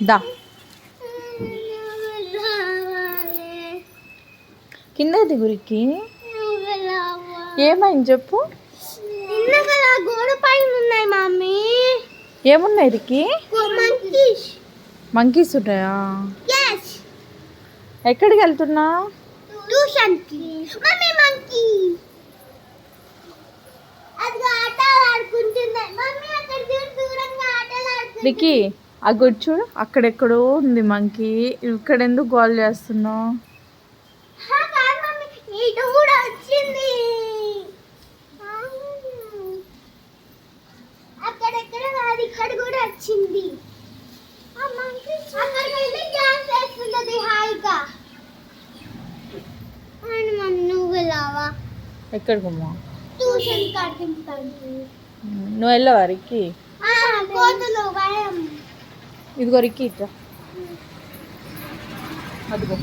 దా కింద దిగురికి ఏమైంది చెప్పు. గోడ పైన ఉన్నాయి మమ్మీ. ఏమున్నాయి రికి? మంకీస్ ఉన్నాయా? ఎక్కడికి వెళ్తున్నా? ట్యూషన్కి. మమ్మీ మంకీ అది ఆటలు ఆడుకుంటున్నాయి మమ్మీ. అక్కడ దూరంగా ఆటలు ఆడుకుంటున్నాయి. రికి ఆ గుడి చూడు, అక్కడెక్కడో ఉంది మంకీ. ఇక్కడ ఎందుకు గోల్ చేస్తున్నావు? ఇటు కూడా వచ్చింది. అక్కడెక్కడ కాదు, ఇక్కడ కూడా వచ్చింది. అక్కడికి వెళ్ళి డాన్స్ వేస్తున్నది హాయిగా. అని మమ్మీ నువ్వు వెళ్ళావా? ఎక్కడికమ్మా? ట్యూషన్ కట్టించాను. నువ్వు వెళ్ళవా రికి? కోతులు భయం. ఇదిగో రికి ఇట్రా. అదిగో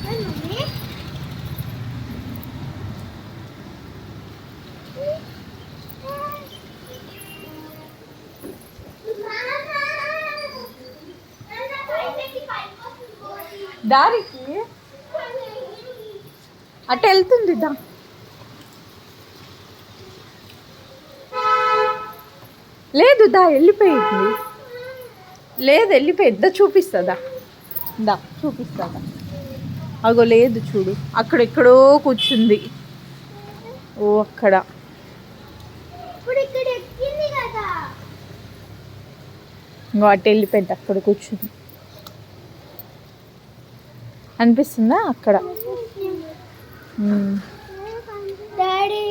దారికి అటు వెళ్తుంది. దా లేదు, దా వెళ్ళిపోయింది. లేదు వెళ్ళిపోయింది. దా చూపిస్తుందా? దా చూపిస్తుందా? అగో లేదు చూడు, అక్కడెక్కడో కూర్చుంది. ఓ అక్కడ. ఇంకో అటు వెళ్ళిపోయింది, అక్కడ కూర్చుంది. అనిపిస్తుందా అక్కడ? డాడీ